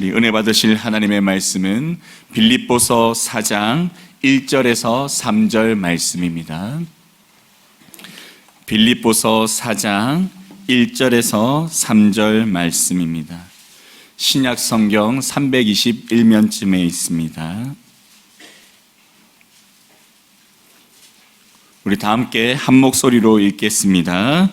우리 은혜 받으실 하나님의 말씀은 빌립보서 4장 1절에서 3절 말씀입니다. 빌립보서 4장 1절에서 3절 말씀입니다. 신약 성경 321면쯤에 있습니다. 우리 다 함께 한 목소리로 읽겠습니다.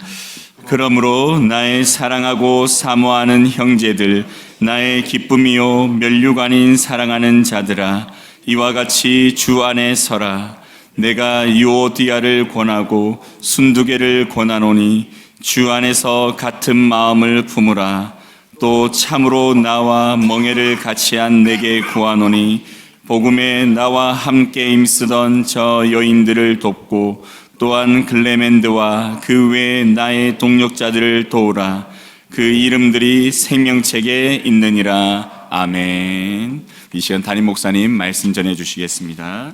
그러므로 나의 사랑하고 사모하는 형제들, 나의 기쁨이요 면류가 아닌 사랑하는 자들아, 이와 같이 주 안에 서라. 내가 유오디아를 권하고 순두개를 권하노니 주 안에서 같은 마음을 품으라. 또 참으로 나와 멍에를 같이 한 내게 구하노니 복음에 나와 함께 힘쓰던 저 여인들을 돕고 또한 글레멘드와 그 외에 나의 동력자들을 도우라. 그 이름들이 생명책에 있느니라. 아멘. 이 시간 담임 목사님 말씀 전해 주시겠습니다.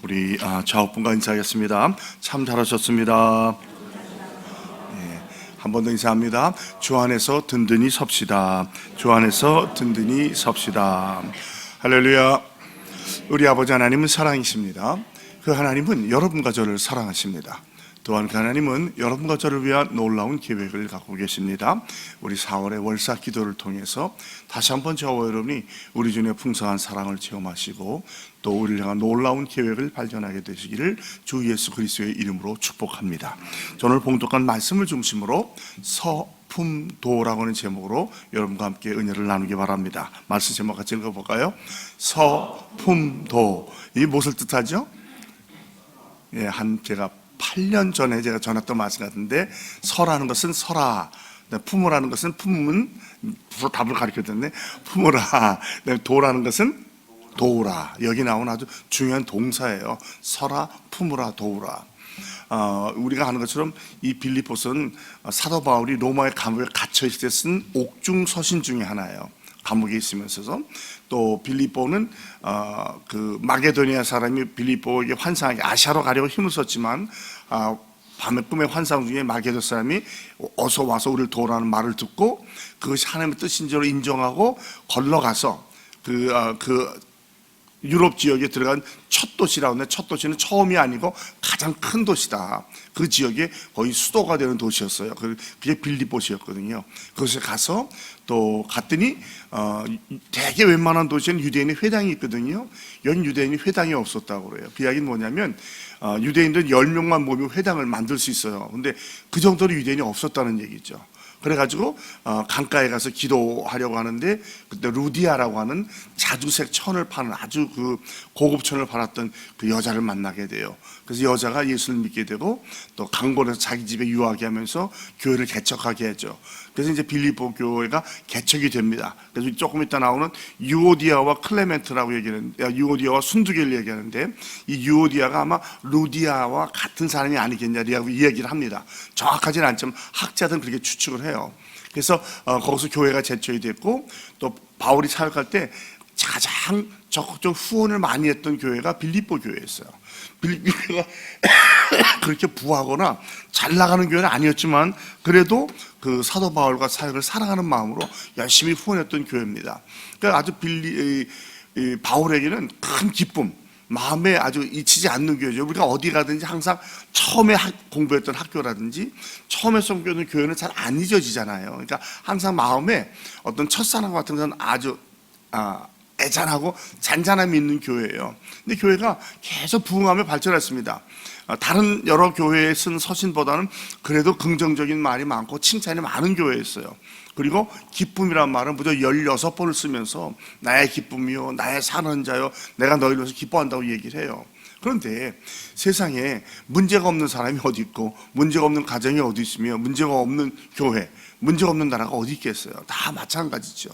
우리 좌우분과 인사하겠습니다. 참 잘하셨습니다. 한 번 더 인사합니다. 주 안에서 든든히 섭시다. 주 안에서 든든히 섭시다. 할렐루야. 우리 아버지 하나님은 사랑이십니다. 그 하나님은 여러분과 저를 사랑하십니다. 또한 그 하나님은 여러분과 저를 위한 놀라운 계획을 갖고 계십니다. 우리 4월의 월사 기도를 통해서 다시 한번 저와 여러분이 우리 주님의 풍성한 사랑을 체험하시고 또 우리를 향한 놀라운 계획을 발견하게 되시기를 주 예수 그리스도의 이름으로 축복합니다. 오늘 봉독한 말씀을 중심으로 서품도라고 하는 제목으로 여러분과 함께 은혜를 나누기 바랍니다. 말씀 제목 같이 읽어볼까요? 서품도. 이 무엇을 뜻하죠? 제가 8년 전에 제가 전했던 말씀 같은데, 서라는 것은 서라, 품으라는 것은 품은 답을 가르쳤는데 품으라, 도라는 것은 도우라. 여기 나온 아주 중요한 동사예요. 서라, 품으라, 도우라. 우리가 아는 것처럼 이 빌립보서는 사도 바울이 로마의 감옥에 갇혀 있을 때 쓴 옥중 서신 중에 하나예요. 감옥에 있으면서. 또 빌립보는 그 마게도니아 사람이 빌립보에게 환상하게 아시아로 가려고 힘을 썼지만 밤에 꿈의 환상 중에 마게도 사람이 어서 와서 우리를 도우라는 말을 듣고 그것이 하나님의 뜻인 줄 인정하고 걸러가서 그 유럽 지역에 들어간 첫 도시라고 하는데, 첫 도시는 처음이 아니고 가장 큰 도시다. 그 지역에 거의 수도가 되는 도시였어요. 그게 빌립보시였거든요. 그곳에 가서 또 갔더니 되게 웬만한 도시에는 유대인의 회당이 있거든요. 여기 유대인이 회당이 없었다고 그래요. 그 이야기는 뭐냐면 유대인들은 10명만 모이면 회당을 만들 수 있어요. 근데 그 정도로 유대인이 없었다는 얘기죠. 그래가지고 강가에 가서 기도하려고 하는데, 그때 루디아라고 하는 자주색 천을 파는 아주 그 고급 천을 팔았던 그 여자를 만나게 돼요. 그래서 여자가 예수를 믿게 되고 또 강권에서 자기 집에 유하게 하면서 교회를 개척하게 하죠. 그래서 이제 빌립보 교회가 개척이 됩니다. 그래서 조금 이따 나오는 유오디아와 클레멘트라고 얘기하는데, 유오디아와 순두개를 얘기하는데, 이 유오디아가 아마 루디아와 같은 사람이 아니겠냐라고 이야기를 합니다. 정확하지는 않지만 학자들은 그렇게 추측을 해요. 그래서 거기서 교회가 개척이 됐고, 또 바울이 사역할 때 가장 적극적 후원을 많이 했던 교회가 빌립보 교회였어요. 빌립보 교회가 그렇게 부하거나 잘 나가는 교회는 아니었지만 그래도 그 사도 바울과 사역을 사랑하는 마음으로 열심히 후원했던 교회입니다. 그러니까 아주 바울에게는 큰 기쁨, 마음에 아주 잊히지 않는 교회죠. 우리가 어디 가든지 항상 처음에 공부했던 학교라든지 처음에 섬겨는 교회는 잘 안 잊어지잖아요. 그러니까 항상 마음에 어떤 첫사랑 같은 건 아주 애잔하고 잔잔함이 있는 교회예요. 근데 교회가 계속 부흥하며 발전했습니다. 다른 여러 교회에 쓴 서신보다는 그래도 긍정적인 말이 많고 칭찬이 많은 교회였어요. 그리고 기쁨이란 말은 무려 16번을 쓰면서 나의 기쁨이요, 나의 사는 자요, 내가 너희를 위해서 기뻐한다고 얘기를 해요. 그런데 세상에 문제가 없는 사람이 어디 있고, 문제가 없는 가정이 어디 있으며, 문제가 없는 교회, 문제가 없는 나라가 어디 있겠어요? 다 마찬가지죠.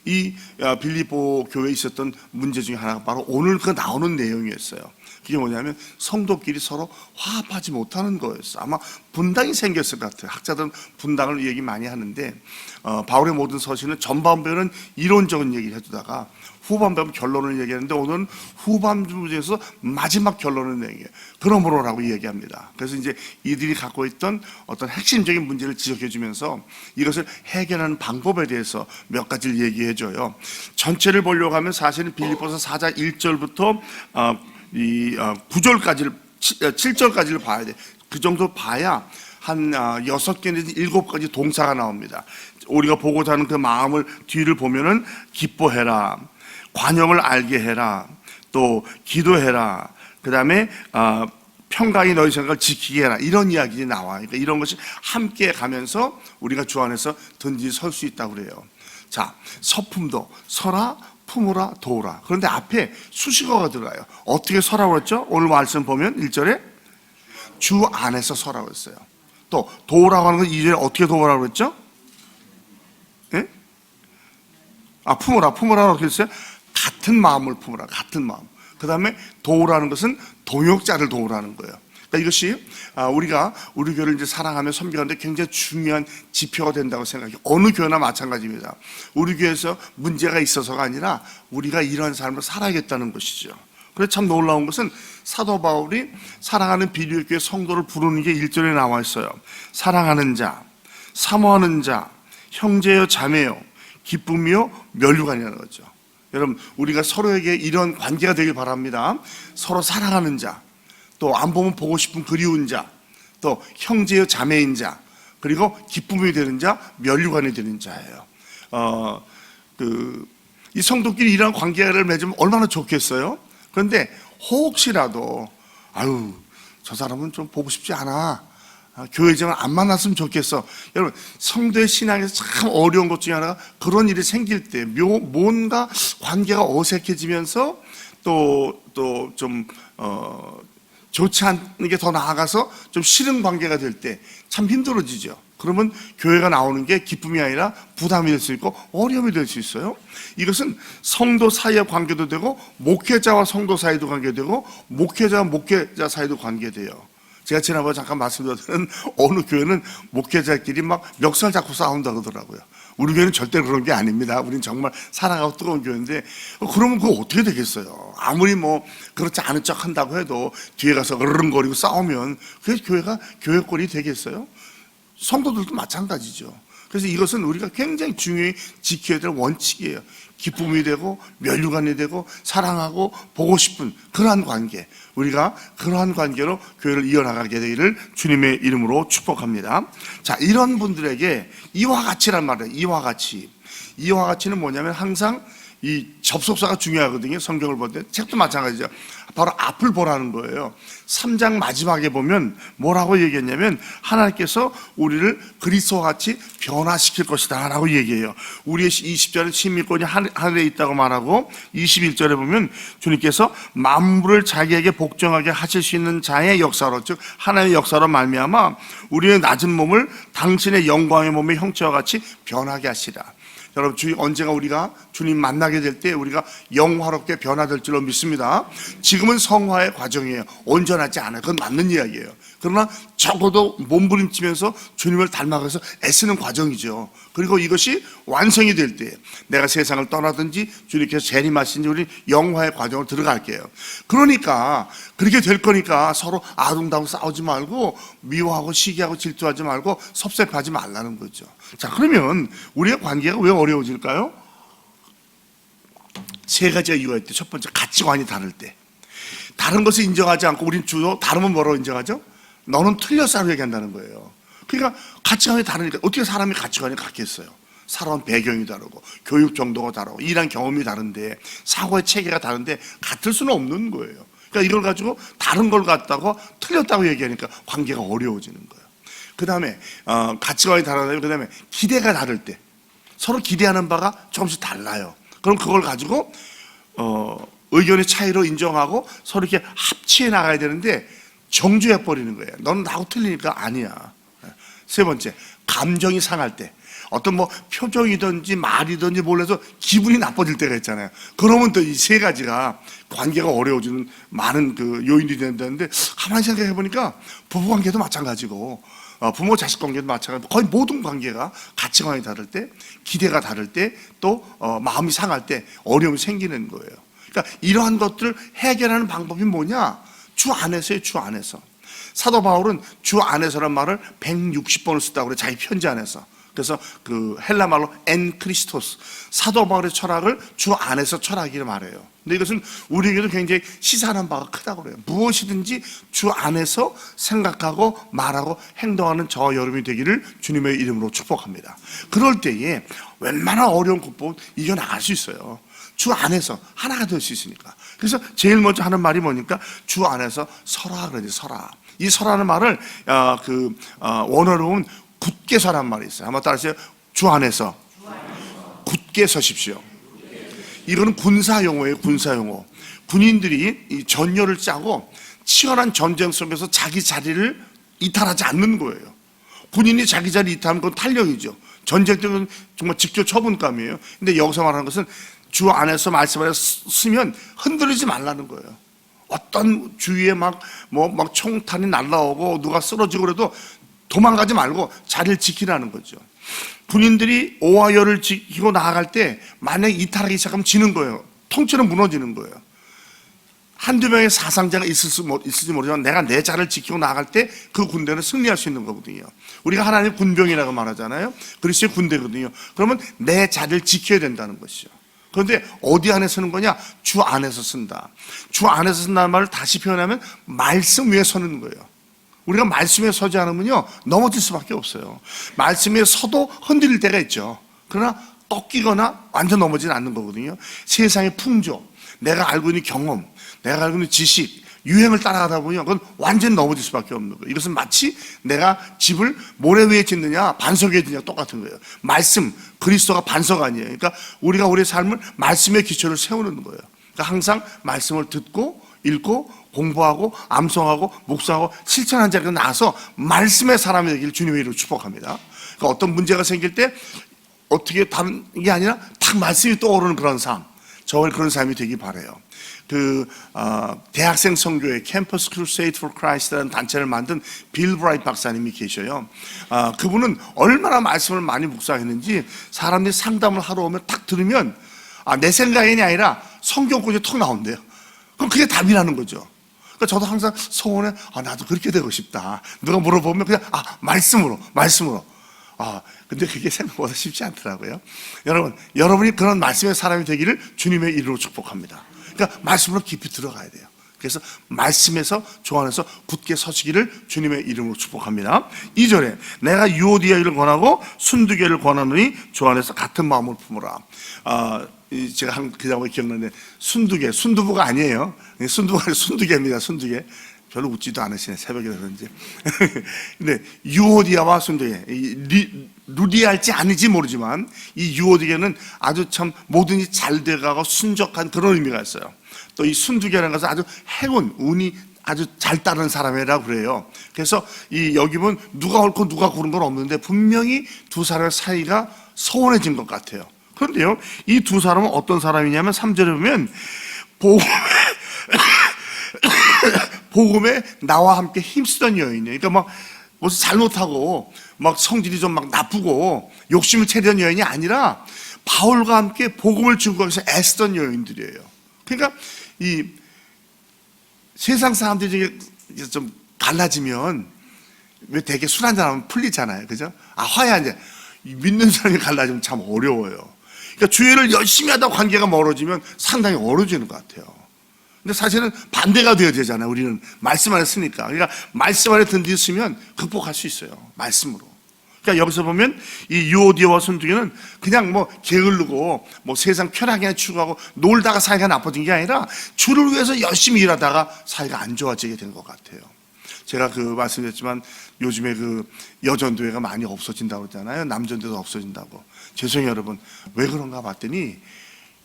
이 빌립보 교회에 있었던 문제 중에 하나가 바로 오늘 그 나오는 내용이었어요. 그게 뭐냐면 성도끼리 서로 화합하지 못하는 거였어요. 아마 분당이 생겼을 것 같아요. 학자들은 분당을 얘기 많이 하는데 바울의 모든 서신은 전반부에는 이론적인 얘기를 해두다가 후반부에 결론을 얘기하는데 오늘은 후반부에서 마지막 결론을 얘기해요. 그러므로라고 얘기합니다. 그래서 이제 이들이 갖고 있던 어떤 핵심적인 문제를 지적해 주면서 이것을 해결하는 방법에 대해서 몇 가지를 얘기해 줘요. 전체를 보려고 하면 사실은 빌립보서 4장 1절부터 9절까지를 7절까지를 봐야 돼. 그 정도 봐야 한 6개 내지 7가지 동사가 나옵니다. 우리가 보고자 하는 그 마음을 뒤를 보면은 기뻐해라, 관용을 알게 해라, 또 기도해라, 그 다음에 평강이 너희 생각을 지키게 해라, 이런 이야기가 나와요. 그러니까 이런 것이 함께 가면서 우리가 주 안에서 든든히 설 수 있다고 그래요. 자, 서품도 서라, 품으라, 도우라. 그런데 앞에 수식어가 들어가요. 어떻게 서라고 했죠? 오늘 말씀 보면 1절에 주 안에서 서라고 했어요. 또 도우라고 하는 건 2절에 어떻게 도우라고 했죠? 예? 품으라고 어떻게 했어요? 같은 마음을 품으라, 같은 마음. 그 다음에 도우라는 것은 동역자를 도우라는 거예요. 그러니까 이것이 우리가 우리 교회를 이제 사랑하며 섬기는데 굉장히 중요한 지표가 된다고 생각해요. 어느 교회나 마찬가지입니다. 우리 교회에서 문제가 있어서가 아니라 우리가 이런 삶을 살아야겠다는 것이죠. 그래서 참 놀라운 것은 사도 바울이 사랑하는 빌립보교회 성도를 부르는 게 1절에 나와 있어요. 사랑하는 자, 사모하는 자, 형제여 자매여, 기쁨이요 면류관이라는 거죠. 여러분, 우리가 서로에게 이런 관계가 되길 바랍니다. 서로 사랑하는 자, 또 안 보면 보고 싶은 그리운 자, 또 형제여 자매인 자, 그리고 기쁨이 되는 자, 면류관이 되는 자예요. 이 성도끼리 이런 관계를 맺으면 얼마나 좋겠어요? 그런데 혹시라도 저 사람은 좀 보고 싶지 않아, 교회정을 안 만났으면 좋겠어. 여러분, 성도의 신앙에서 참 어려운 것 중에 하나가 그런 일이 생길 때 뭔가 관계가 어색해지면서 또 좀 좋지 않은 게 더 나아가서 좀 싫은 관계가 될 때 참 힘들어지죠. 그러면 교회가 나오는 게 기쁨이 아니라 부담이 될 수 있고 어려움이 될 수 있어요. 이것은 성도 사이의 관계도 되고 목회자와 성도 사이도 관계되고 목회자와 목회자 사이도 관계돼요. 제가 지난번에 잠깐 말씀드렸던 어느 교회는 목회자끼리 막 멱살 잡고 싸운다고 하더라고요. 우리 교회는 절대 그런 게 아닙니다. 우리는 정말 사랑하고 뜨거운 교회인데 그러면 그거 어떻게 되겠어요? 아무리 뭐 그렇지 않은 척 한다고 해도 뒤에 가서 으르렁거리고 싸우면 그게 교회가 교회꼴이 되겠어요? 성도들도 마찬가지죠. 그래서 이것은 우리가 굉장히 중요히 지켜야 될 원칙이에요. 기쁨이 되고 면류관이 되고 사랑하고 보고 싶은 그러한 관계, 우리가 그러한 관계로 교회를 이어나가게 되기를 주님의 이름으로 축복합니다. 자, 이런 분들에게 이와 같이란 말이에요. 이와 같이는 뭐냐면 항상 이 접속사가 중요하거든요. 성경을 볼 때. 책도 마찬가지죠. 바로 앞을 보라는 거예요. 3장 마지막에 보면 뭐라고 얘기했냐면 하나님께서 우리를 그리스도와 같이 변화시킬 것이다 라고 얘기해요. 우리의 20절은 시민권이 하늘에 있다고 말하고 21절에 보면 주님께서 만물을 자기에게 복종하게 하실 수 있는 자의 역사로, 즉 하나님의 역사로 말미암아 우리의 낮은 몸을 당신의 영광의 몸의 형체와 같이 변하게 하시라. 여러분, 언제가 우리가 주님 만나게 될 때 우리가 영화롭게 변화될 줄로 믿습니다. 지금은 성화의 과정이에요. 온전하지 않아요. 그건 맞는 이야기예요. 그러나 적어도 몸부림치면서 주님을 닮아가서 애쓰는 과정이죠. 그리고 이것이 완성이 될 때 내가 세상을 떠나든지 주님께서 재림하신지 우리 영화의 과정으로 들어갈게요. 그러니까 그렇게 될 거니까 서로 아둥다둥 싸우지 말고 미워하고 시기하고 질투하지 말고 섭섭하지 말라는 거죠. 자, 그러면 우리의 관계가 왜 어려워질까요? 세 가지가 이유가 있대. 첫 번째, 가치관이 다를 때. 다른 것을 인정하지 않고 우린 주로 다르면 뭐라고 인정하죠? 너는 틀렸어라고 얘기한다는 거예요. 그러니까 가치관이 다르니까 어떻게 사람이 가치관이 같겠어요? 살아온 배경이 다르고 교육 정도가 다르고 일한 경험이 다른데 사고의 체계가 다른데 같을 수는 없는 거예요. 그러니까 이걸 가지고 다른 걸 갖다가 틀렸다고 얘기하니까 관계가 어려워지는 거예요. 그 다음에 가치관이 다르다면 그 다음에 기대가 다를 때 서로 기대하는 바가 조금씩 달라요. 그럼 그걸 가지고 의견의 차이로 인정하고 서로 이렇게 합치해 나가야 되는데 정죄해 버리는 거예요. 너는 나하고 틀리니까 아니야. 세 번째, 감정이 상할 때 어떤 뭐 표정이든지 말이든지 몰라서 기분이 나빠질 때가 있잖아요. 그러면 또 이 세 가지가 관계가 어려워지는 많은 그 요인이 된다는데 가만히 생각해 보니까 부부관계도 마찬가지고 부모 자식 관계도 마찬가지로 거의 모든 관계가 가치관이 다를 때, 기대가 다를 때, 또 마음이 상할 때 어려움이 생기는 거예요. 그러니까 이러한 것들을 해결하는 방법이 뭐냐? 주 안에서요, 주 안에서. 사도 바울은 주 안에서란 말을 160번을 썼다고 그래요, 자기 편지 안에서. 그래서 그 헬라 말로 엔 크리스토스, 사도 바울의 철학을 주 안에서 철학이라 말해요. 근데 이것은 우리에게도 굉장히 시사하는 바가 크다고 그래요. 무엇이든지 주 안에서 생각하고 말하고 행동하는 저와 여러분이 되기를 주님의 이름으로 축복합니다. 그럴 때에 웬만한 어려운 극복은 이겨나갈 수 있어요. 주 안에서 하나가 될 수 있으니까. 그래서 제일 먼저 하는 말이 뭐니까 주 안에서 서라 그러지, 서라. 이 서라는 말을 원어로 보면 굳게 서란 말이 있어요. 한번 따라하세요. 주 안에서 굳게 서십시오. 이거는 군사 용어예요, 군사 용어. 군인들이 이 전열을 짜고 치열한 전쟁 속에서 자기 자리를 이탈하지 않는 거예요. 군인이 자기 자리 이탈하면 그건 탈령이죠. 전쟁 때는 정말 직접 처분감이에요. 근데 여기서 말하는 것은 주 안에서 말씀 안에 쓰면 흔들리지 말라는 거예요. 어떤 주위에 막 총탄이 날라오고 누가 쓰러지고 그래도 도망가지 말고 자리를 지키라는 거죠. 군인들이 오하열을 지키고 나아갈 때 만약에 이탈하기 시작하면 지는 거예요. 통째로 무너지는 거예요. 한두 명의 사상자가 있을지 모르지만 내가 내 자리를 지키고 나아갈 때 그 군대는 승리할 수 있는 거거든요. 우리가 하나님의 군병이라고 말하잖아요. 그리스도의 군대거든요. 그러면 내 자리를 지켜야 된다는 것이죠. 그런데 어디 안에 서는 거냐? 주 안에서 쓴다. 주 안에서 쓴다는 말을 다시 표현하면 말씀 위에 서는 거예요. 우리가 말씀에 서지 않으면요, 넘어질 수밖에 없어요. 말씀에 서도 흔들릴 때가 있죠. 그러나 꺾이거나 완전 넘어지는 않는 거거든요. 세상의 풍조, 내가 알고 있는 경험, 내가 알고 있는 지식, 유행을 따라가다 보면 그건 완전히 넘어질 수밖에 없는 거예요. 이것은 마치 내가 집을 모래 위에 짓느냐 반석 위에 짓느냐 똑같은 거예요. 말씀, 그리스도가 반석 아니에요. 그러니까 우리가 우리의 삶을 말씀의 기초를 세우는 거예요. 그러니까 항상 말씀을 듣고 읽고 공부하고 암송하고 묵상하고 실천한 자리가 나서 말씀의 사람이 되기를 주님의 이름으로 축복합니다. 그러니까 어떤 문제가 생길 때 어떻게 다른 게 아니라 딱 말씀이 떠오르는 그런 삶, 저와 그런 삶이 되기 바라요. 대학생 선교회 캠퍼스 크루세이드 포 크라이스트라는 단체를 만든 빌 브라이트 박사님이 계셔요. 그분은 얼마나 말씀을 많이 묵상했는지 사람들이 상담을 하러 오면 딱 들으면 내 생각이 아니라 성경구절이 턱 나온대요. 그럼 그게 답이라는 거죠. 그러니까 저도 항상 소원에 나도 그렇게 되고 싶다. 누가 물어보면 그냥 말씀으로. 근데 그게 생각보다 쉽지 않더라고요. 여러분이 그런 말씀의 사람이 되기를 주님의 이름으로 축복합니다. 그러니까 말씀으로 깊이 들어가야 돼요. 그래서 말씀에서 주 안에서 굳게 서시기를 주님의 이름으로 축복합니다. 2절에 내가 유오디아를 권하고 순두개를 권하노니 주 안에서 같은 마음을 품으라. 제가 그 장면 기억나는데 순두부가 아니에요. 순두부가 순두개입니다. 순두개. 별로 웃지도 않으시네, 새벽이라 그런지. 근데 유오디아와 순두개, 루디할지 아닌지 모르지만 이 유오디아는 아주 참 뭐든지 잘 돼가고 순적한 그런 의미가 있어요. 또 이 순두개라는 것은 아주 행운, 운이 아주 잘 따르는 사람이라고 그래요. 그래서 여기 보면 누가 옳고 누가 고른 건 없는데 분명히 두 사람의 사이가 소원해진 것 같아요. 그런데요, 이 두 사람은 어떤 사람이냐면 3절에 보면 복음에 나와 함께 힘쓰던 여인이에요. 그러니까 막 무슨 잘못하고 막 성질이 좀 막 나쁘고 욕심을 채던 여인이 아니라 바울과 함께 복음을 증거하기 위해서 애쓰던 여인들이에요. 그러니까 이 세상 사람들이 중에 좀 갈라지면 왜 되게 술 한잔하면 풀리잖아요. 그죠? 화해하냐. 믿는 사람이 갈라지면 참 어려워요. 그러니까 주의를 열심히 하다 관계가 멀어지면 상당히 어려워지는 것 같아요. 근데 사실은 반대가 되어야 되잖아요. 우리는 말씀 안에 쓰니까. 그러니까 말씀 안에 든든히쓰면 극복할 수 있어요. 말씀으로. 그러니까 여기서 보면 이 유오디아와 순두개는 그냥 게으르고 세상 편하게 추구하고 놀다가 사이가 나빠진 게 아니라 주를 위해서 열심히 일하다가 사이가 안 좋아지게 된 것 같아요. 제가 말씀드렸지만 요즘에 여전도회가 많이 없어진다고 그러잖아요. 남전도도 없어진다고. 죄송해요, 여러분. 왜 그런가 봤더니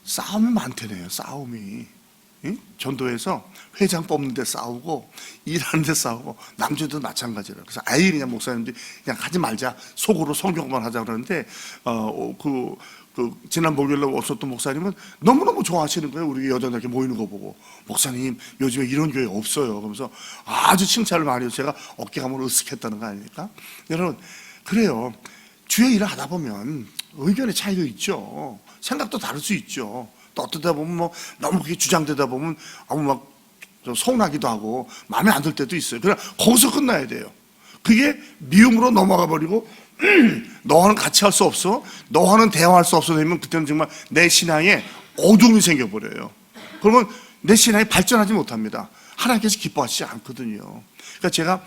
싸움이 많대네요. 싸움이. 응? 전도에서 회장 뽑는 데 싸우고 일하는 데 싸우고 남자도 마찬가지라. 그래서 아예 그냥 목사님들이 그냥 하지 말자, 속으로 성경만 하자 그러는데 지난 목요일에 오셨던 목사님은 너무너무 좋아하시는 거예요. 우리 여자들 이렇게 모이는 거 보고. 목사님 요즘에 이런 교회 없어요. 그러면서 아주 칭찬을 많이 해서 제가 어깨가 한번 으쓱했다는 거 아닙니까? 여러분, 그래요. 주의 일을 하다 보면 의견의 차이도 있죠. 생각도 다를 수 있죠. 또 어떠다 보면 뭐 너무 그게 주장되다 보면 아무 막 서운하기도 하고 마음에 안 들 때도 있어요. 그러나 거기서 끝나야 돼요. 그게 미움으로 넘어가 버리고 너와는 같이 할 수 없어, 너와는 대화할 수 없어 되면 그때는 정말 내 신앙에 어둠이 생겨버려요. 그러면 내 신앙이 발전하지 못합니다. 하나님께서 기뻐하시지 않거든요. 그러니까 제가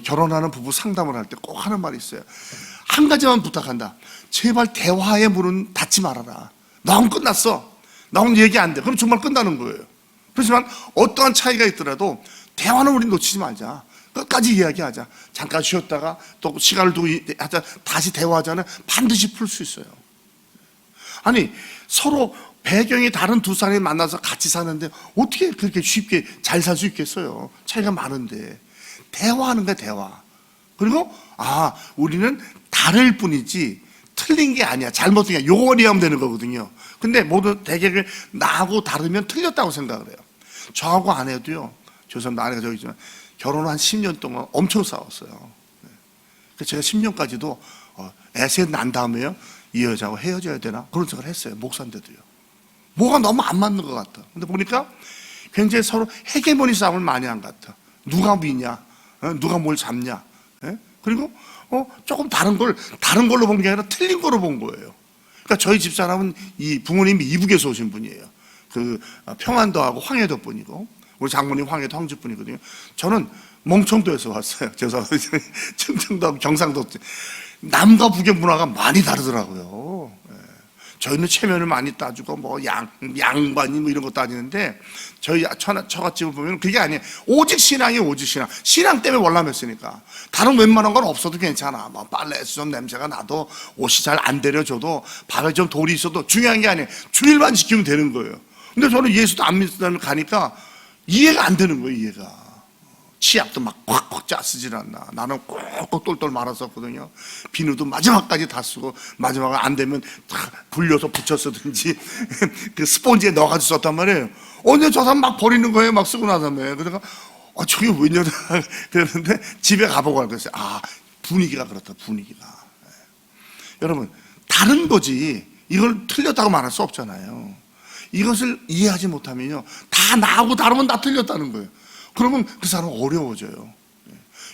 결혼하는 부부 상담을 할 때 꼭 하는 말이 있어요. 한 가지만 부탁한다. 제발 대화의 문은 닫지 말아라. 너하고는 끝났어. 나하고는 얘기 안 돼. 그럼 정말 끝나는 거예요. 그렇지만 어떠한 차이가 있더라도 대화는 우리 놓치지 말자. 끝까지 이야기하자. 잠깐 쉬었다가 또 시간을 두고 하자. 다시 대화하자는 반드시 풀 수 있어요. 아니, 서로 배경이 다른 두 사람이 만나서 같이 사는데 어떻게 그렇게 쉽게 잘 살 수 있겠어요? 차이가 많은데. 대화하는 거야, 대화. 그리고 우리는 다를 뿐이지 틀린 게 아니야. 잘못된 게 요걸 이해하면 되는 거거든요. 근데 모두 대개 나하고 다르면 틀렸다고 생각을 해요. 저하고 아내도요. 죄송합니다. 아내가 저기 있지만 결혼 한 10년 동안 엄청 싸웠어요. 그래서 제가 10년까지도 애세 난 다음에요. 이 여자하고 헤어져야 되나? 그런 생각을 했어요. 목사인데도요. 뭐가 너무 안 맞는 것 같아. 근데 보니까 굉장히 서로 헤게모니 싸움을 많이 한 것 같아. 누가 위냐? 누가 뭘 잡냐? 그리고 조금 다른 걸로 본 게 아니라 틀린 걸로 본 거예요. 그러니까 저희 집사람은 이 부모님이 이북에서 오신 분이에요. 평안도하고 황해도 분이고, 우리 장모님 황해도 황주 분이거든요. 저는 멍청도에서 왔어요. 죄송합니다. 충청도하고 경상도. 남과 북의 문화가 많이 다르더라고요. 저희는 체면을 많이 따주고 양반이 이런 거 따지는데 저희 처갓집을 보면 그게 아니에요. 오직 신앙이 오직 신앙. 신앙 때문에 월남했으니까. 다른 웬만한 건 없어도 괜찮아. 뭐 빨래에서 좀 냄새가 나도 옷이 잘 안 데려줘도 밥에 좀 돌이 있어도 중요한 게 아니에요. 주일만 지키면 되는 거예요. 근데 저는 예수도 안 믿는 가니까 이해가 안 되는 거예요. 이해가. 치약도 막 꽉꽉 짜 쓰질 않나. 나는 꼭꼭 똘똘 말았었거든요. 비누도 마지막까지 다 쓰고 마지막에 안 되면 다 불려서 붙여 쓰든지 그 스폰지에 넣어가지고 썼단 말이에요. 언제 저 사람 막 버리는 거예요. 막 쓰고 나서면. 그러니까 저게 왜냐 그랬는데 집에 가보고 그랬어요. 분위기가 그렇다. 분위기가. 여러분 다른 거지 이걸 틀렸다고 말할 수 없잖아요. 이것을 이해하지 못하면요 다 나하고 다르면 다 틀렸다는 거예요. 그러면 그 사람은 어려워져요.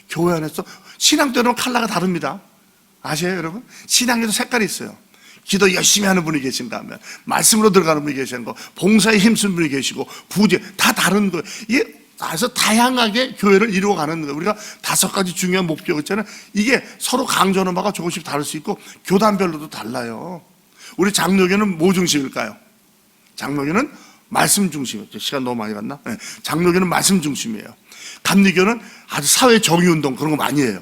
교회 안에서 신앙대로 컬러가 다릅니다. 아세요 여러분? 신앙에도 색깔이 있어요. 기도 열심히 하는 분이 계신가 하면 말씀으로 들어가는 분이 계시는 거, 봉사에 힘쓴 분이 계시고 부재 다 다른 거예요. 이게 그래서 다양하게 교회를 이루어가는 거예요. 우리가 5가지 중요한 목표가 있잖아요. 이게 서로 강조하는 바가 조금씩 다를 수 있고 교단별로도 달라요. 우리 장로교는 뭐 중심일까요? 장로교는 말씀 중심이었죠. 시간 너무 많이 갔나? 네. 장로교는 말씀 중심이에요. 감리교는 아주 사회 정의 운동 그런 거 많이 해요.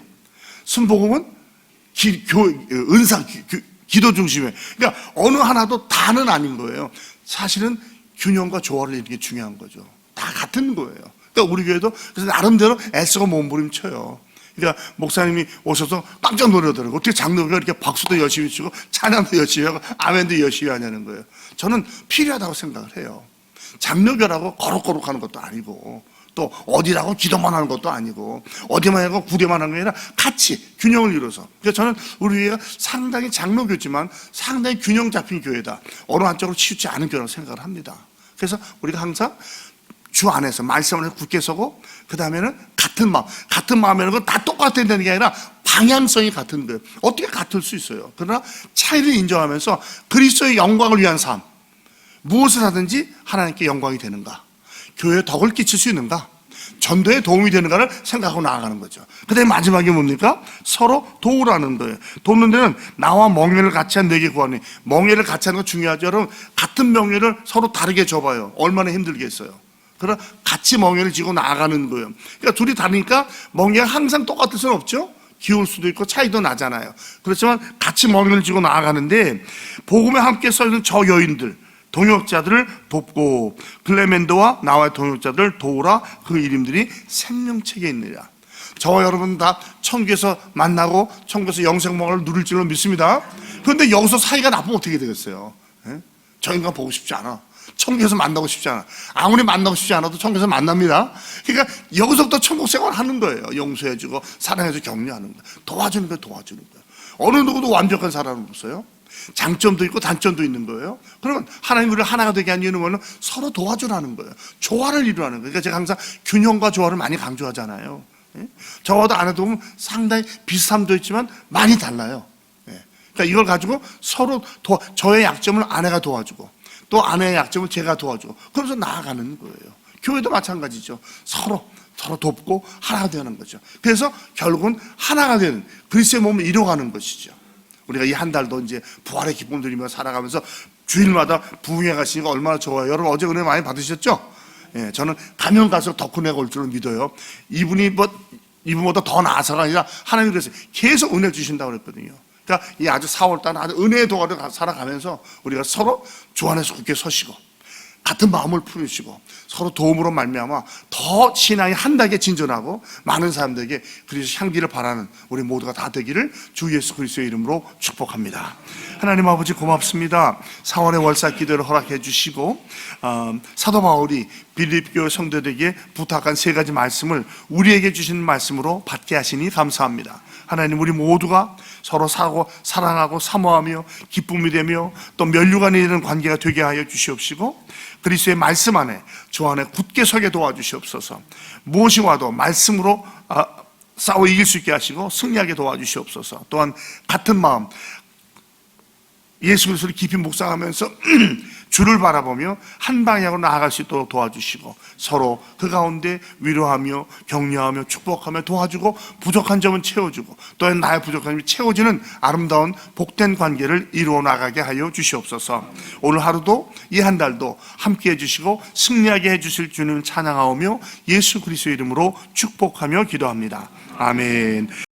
순복음은 은사 기도 중심이에요. 그러니까 어느 하나도 다는 아닌 거예요. 사실은 균형과 조화를 이루는 게 중요한 거죠. 다 같은 거예요. 그러니까 우리 교회도 그래서 나름대로 애쓰고 몸부림쳐요. 그러니까 목사님이 오셔서 깜짝 놀라더라고요. 어떻게 장로교가 이렇게 박수도 열심히 치고 찬양도 열심히 하고 아멘도 열심히 하냐는 거예요. 저는 필요하다고 생각을 해요. 장로교라고 거룩거룩하는 것도 아니고 또 어디라고 기도만 하는 것도 아니고 어디만 하고 구대만 하는 게 아니라 같이 균형을 이뤄서. 그래서 저는 우리 교회가 상당히 장로교지만 상당히 균형 잡힌 교회다. 어느 한쪽으로 치우치 않은 교회라고 생각을 합니다. 그래서 우리가 항상 주 안에서 말씀 안에서 굳게 서고 그 다음에는 같은 마음이라는 건 다 똑같아야 되는 게 아니라 방향성이 같은 거예요. 어떻게 같을 수 있어요? 그러나 차이를 인정하면서 그리스도의 영광을 위한 삶, 무엇을 하든지 하나님께 영광이 되는가, 교회에 덕을 끼칠 수 있는가, 전도에 도움이 되는가를 생각하고 나아가는 거죠. 그 다음에 마지막에 뭡니까? 서로 도우라는 거예요. 돕는 데는 나와 멍에를 같이 한 내게 구하니. 멍에를 같이 하는 거 중요하죠. 여러분 같은 멍에를 서로 다르게 줘봐요. 얼마나 힘들겠어요. 그러나 같이 멍에를 쥐고 나아가는 거예요. 그러니까 둘이 다르니까 멍에가 항상 똑같을 수는 없죠. 기울 수도 있고 차이도 나잖아요. 그렇지만 같이 멍에를 쥐고 나아가는데 복음에 함께 서 있는 저 여인들, 동역자들을 돕고 클레멘도와 나와의 동역자들을 도우라. 그 이름들이 생명책에 있느니라. 저와 여러분 다 천국에서 만나고 천국에서 영생목을 누릴 줄로 믿습니다. 그런데 여기서 사이가 나쁘면 어떻게 되겠어요? 예? 저 인간 보고 싶지 않아. 천국에서 만나고 싶지 않아. 아무리 만나고 싶지 않아도 천국에서 만납니다. 그러니까 여기서부터 천국 생활 하는 거예요. 용서해주고 사랑해주고 격려하는 거예요. 도와주는 거예요. 도와주는 거예요. 어느 누구도 완벽한 사람은 없어요. 장점도 있고 단점도 있는 거예요. 그러면 하나님 우리를 하나가 되게 한 이유는 뭐는 서로 도와주라는 거예요. 조화를 이루라는 거예요. 그러니까 제가 항상 균형과 조화를 많이 강조하잖아요. 예? 저와도 아내도 보면 상당히 비슷함도 있지만 많이 달라요. 예. 그러니까 이걸 가지고 서로 저의 약점을 아내가 도와주고 또 아내의 약점을 제가 도와주고 그러면서 나아가는 거예요. 교회도 마찬가지죠. 서로 돕고 하나가 되는 거죠. 그래서 결국은 하나가 되는 그리스도의 몸을 이뤄가는 것이죠. 우리가 이 한 달도 이제 부활의 기쁨 누리며 살아가면서 주일마다 부흥회 가시니까 얼마나 좋아요. 여러분 어제 은혜 많이 받으셨죠? 예, 저는 가면 갈수록 더 큰 애가 올 줄은 믿어요. 이분보다 더 나아서가 아니라 하나님이 그래서 계속 은혜 주신다고 그랬거든요. 그러니까 이 아주 4월달 아주 은혜의 동안을 살아가면서 우리가 서로 주 안에서 굳게 서시고 같은 마음을 품으시고 서로 도움으로 말미암아 더 신앙이 한 단계 진전하고 많은 사람들에게 그리스도 향기를 바라는 우리 모두가 다 되기를 주 예수 그리스도의 이름으로 축복합니다. 하나님 아버지 고맙습니다. 4월의 월사 기도를 허락해 주시고 사도 바울이 빌립교 성도들에게 부탁한 3가지 말씀을 우리에게 주신 말씀으로 받게 하시니 감사합니다. 하나님 우리 모두가 서로 사랑하고 사모하며 기쁨이 되며 또 면류관이 되는 관계가 되게 하여 주시옵시고 그리스도의 말씀 안에 주 안에 굳게 서게 도와주시옵소서. 무엇이 와도 말씀으로 싸워 이길 수 있게 하시고 승리하게 도와주시옵소서. 또한 같은 마음 예수 그리스도를 깊이 묵상하면서 주를 바라보며 한 방향으로 나아갈 수 있도록 도와주시고 서로 그 가운데 위로하며 격려하며 축복하며 도와주고 부족한 점은 채워주고 또한 나의 부족한 점이 채워지는 아름다운 복된 관계를 이루어 나가게 하여 주시옵소서. 오늘 하루도 이 한 달도 함께 해주시고 승리하게 해주실 주님을 찬양하오며 예수 그리스도의 이름으로 축복하며 기도합니다. 아멘.